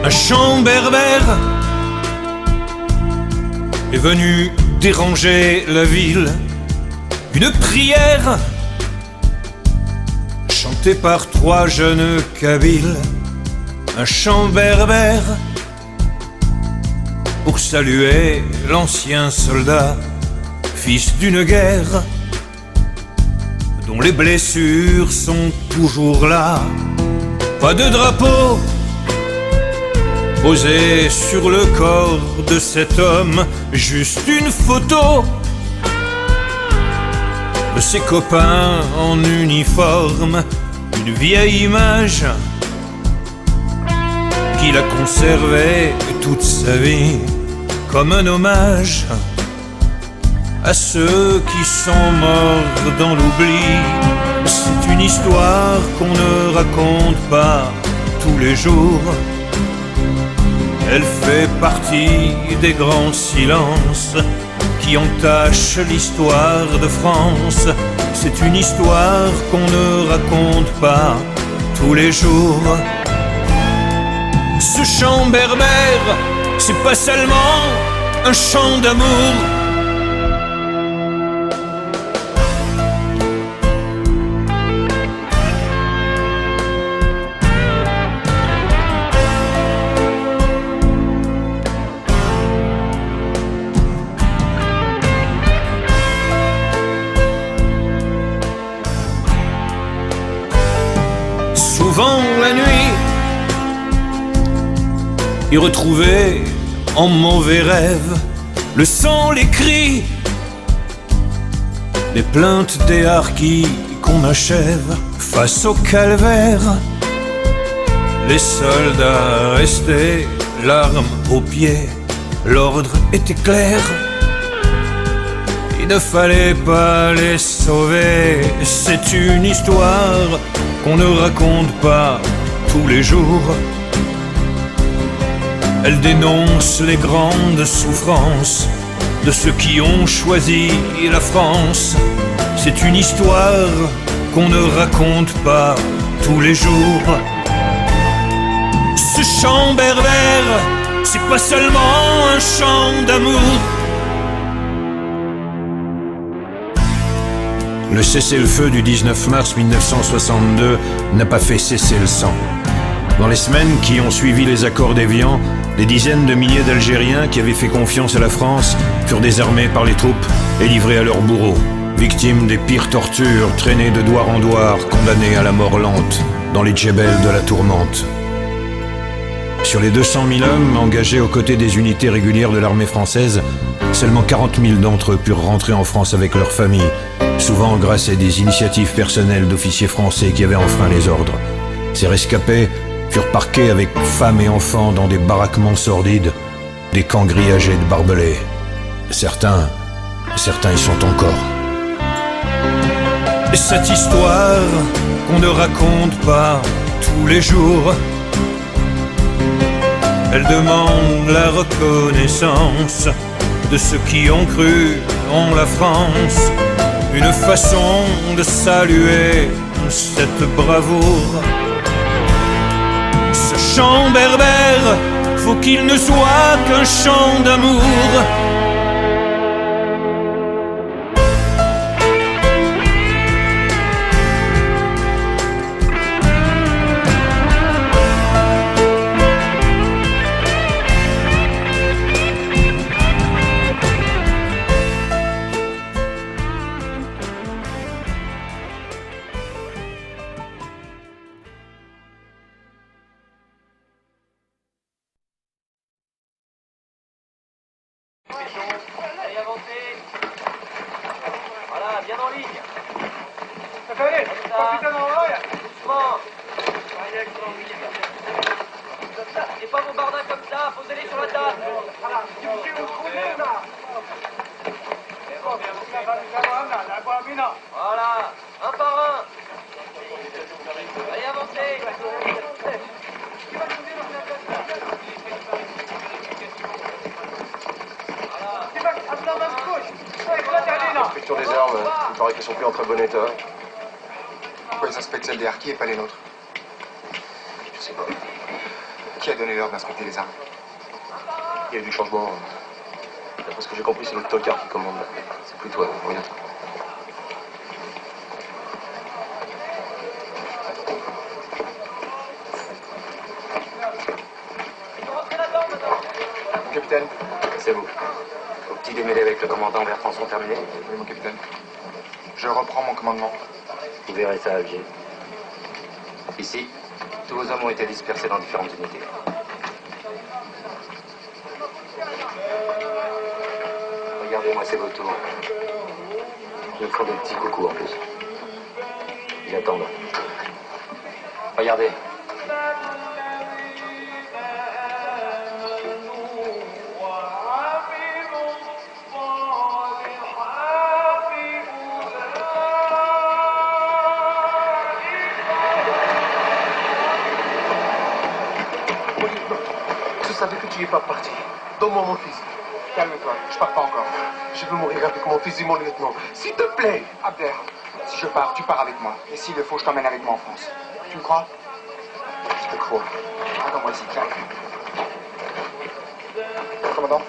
Un chant berbère est venu déranger la ville. Une prière chantée par trois jeunes kabyles. Un chant berbère pour saluer l'ancien soldat, fils d'une guerre dont les blessures sont toujours là. Pas de drapeau posé sur le corps de cet homme, juste une photo de ses copains en uniforme, une vieille image qu'il a conservée toute sa vie comme un hommage à ceux qui sont morts dans l'oubli. C'est une histoire qu'on ne raconte pas tous les jours. Elle fait partie des grands silences qui entachent l'histoire de France. C'est une histoire qu'on ne raconte pas tous les jours. Ce chant berbère, c'est pas seulement un chant d'amour. Souvent la nuit, y retrouver en mauvais rêve le sang, les cris, les plaintes des harkis qu'on achève. Face au calvaire, les soldats restés, l'arme aux pieds, l'ordre était clair. Il ne fallait pas les sauver. C'est une histoire qu'on ne raconte pas tous les jours. Elle dénonce les grandes souffrances de ceux qui ont choisi la France. C'est une histoire qu'on ne raconte pas tous les jours. Ce chant berbère, c'est pas seulement un chant d'amour. Le cessez-le-feu du 19 mars 1962 n'a pas fait cesser le sang. Dans les semaines qui ont suivi les accords d'Évian, des dizaines de milliers d'Algériens qui avaient fait confiance à la France furent désarmés par les troupes et livrés à leurs bourreaux, victimes des pires tortures, traînés de douar en douar, condamnés à la mort lente dans les djebels de la tourmente. Sur les 200 000 hommes engagés aux côtés des unités régulières de l'armée française, seulement 40 000 d'entre eux purent rentrer en France avec leurs familles, souvent grâce à des initiatives personnelles d'officiers français qui avaient enfreint les ordres. Ces rescapés furent parqués avec femmes et enfants dans des baraquements sordides, des camps grillagés de barbelés. Certains y sont encore. Et cette histoire qu'on ne raconte pas tous les jours, elle demande la reconnaissance de ceux qui ont cru en la France. Une façon de saluer cette bravoure. Ce chant berbère, faut qu'il ne soit qu'un chant d'amour. Allez, avancez. Voilà, bien en ligne. Allez, pas putain dans l'oreille. Doucement. Et pas vos bardins comme ça, posez-les sur la table. Voilà, si vous trouvez là. Voilà, un par un. Allez, avancez. L'inspection des armes, il paraît qu'elles sont plus en très bon état. Pourquoi ils inspectent celles des harkis et pas les nôtres? Je sais pas. Qui a donné l'ordre d'inspecter les armes? Il y a eu du changement. D'après ce que j'ai compris, c'est l'autre tocard qui commande. C'est plus toi, regarde. Capitaine, C'est vous. Vos petits démêlés avec le commandant Bertrand sont terminés. oui, mon capitaine. Je reprends mon commandement. Vous verrez ça à Alger. Ici, tous vos hommes ont été dispersés dans différentes unités. Regardez-moi, c'est vos tours. Ils me font des petits coucous en plus. Ils attendent. Regardez. Je savais que tu n'es pas parti. Donne-moi mon fusil. Calme-toi, je pars pas encore. Je veux mourir avec mon fusil, mon lieutenant. S'il te plaît. Abder, si je pars, tu pars avec moi. Et s'il le faut, je t'emmène avec moi en France. Tu me crois? Je te crois. Attends-moi ici, tiens. Commandant,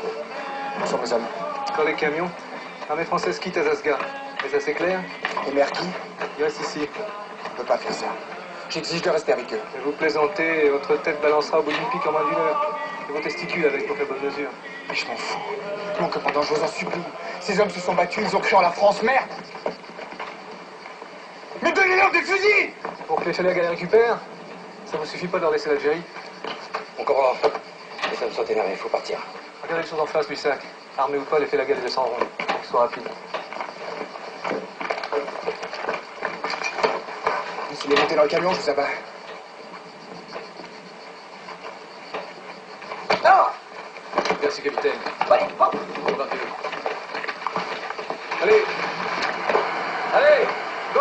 où sont mes hommes? Quand les camions, l'armée française quitte Azazga. Est-ce assez clair? Et Merki? Il reste ici. On peut pas faire ça. J'exige de rester avec eux. Mais vous plaisantez et votre tête balancera au bout d'une pique en moins d'une heure. Et vos testicules avec pour faire bonne mesure. Mais je m'en fous. Mon commandant, je vous en supplie. Ces hommes se sont battus, ils ont cru en la France, merde! Mais donnez-leur des fusils! Pour que les Chaléagas les récupèrent, ça vous suffit pas de leur laisser l'Algérie? Mon commandant, les hommes sont énervés, il faut partir. Regardez les choses en face, Lussac. Armés ou pas, les Félagas les descendront. Faut qu'ils soient rapides. S'il est monté dans le camion, je vous abats. Merci, capitaine. Allez, hop. Allez! Allez! Go!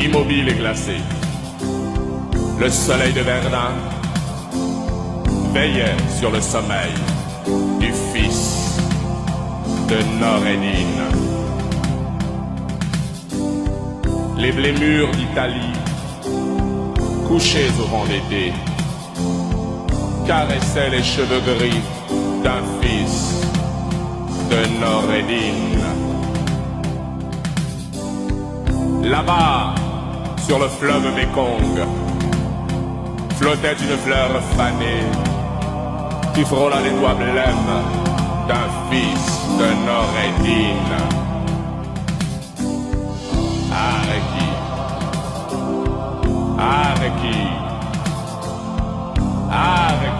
Immobile et glacé, le soleil de Verdun veillait sur le sommeil du fils de Noureddin. Les blés mûrs d'Italie, couchés au vent d'été, caressait les cheveux gris d'un fils de Noureddin. Là-bas, sur le fleuve Mékong, flottait une fleur fanée qui frôla les doigts blêmes d'un fils de Noureddin. Areki, Areki, Areki.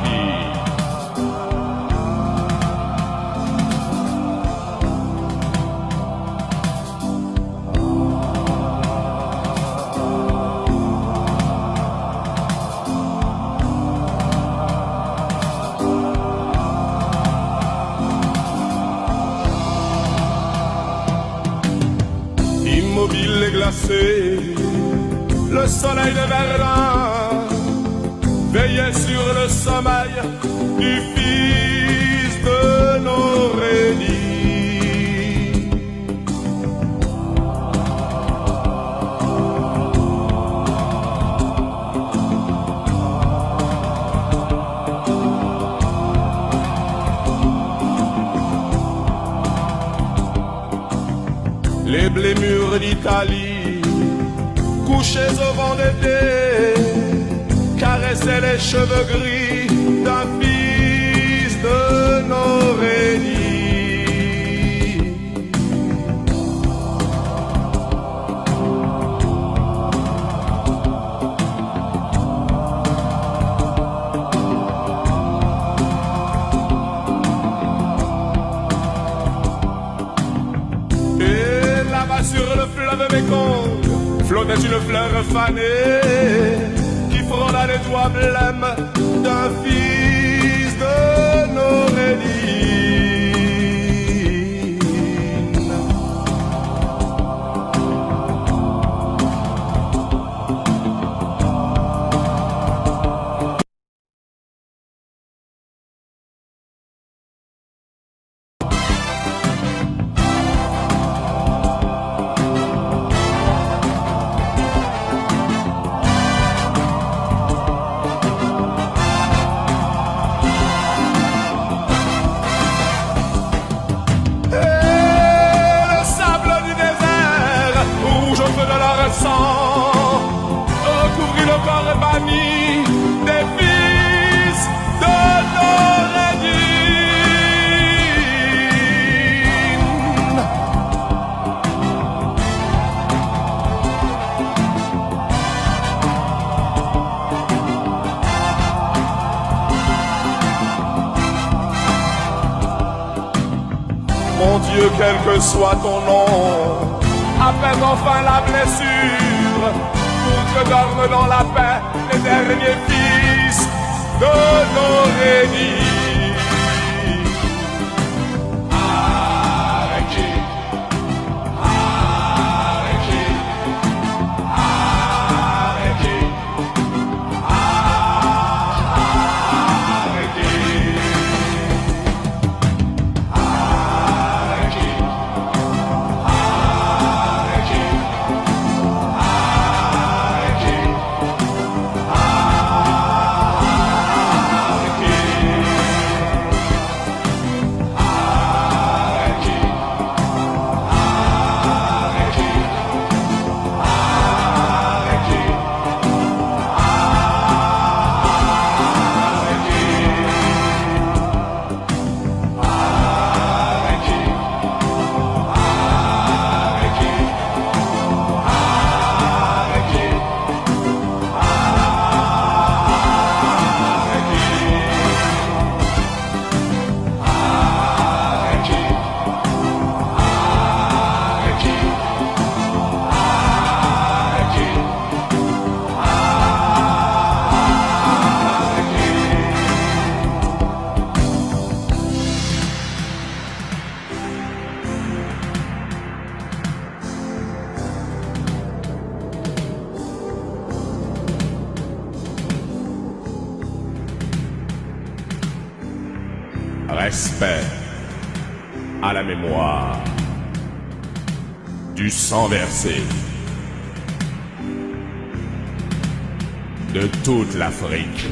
Immobile et glacé, le soleil de Verdun veillait sur le sommeil du fils de Noureddin. Les blés mûrs d'Italie, couchés au vent d'été, caressaient les cheveux gris d'un fils de Noureddin. Sur le fleuve Mékong flottait une fleur fanée qui frôla les doigts blêmes d'un fils de Noureddin. Recouvrit le corps banni des fils de Noureddin. Mon Dieu, quel que soit ton nom, apaise enfin la blessure pour que dorment dans la paix les derniers fils de Noureddin. Areki, Areki, Areki, Respect à la mémoire du sang versé de toute l'Afrique.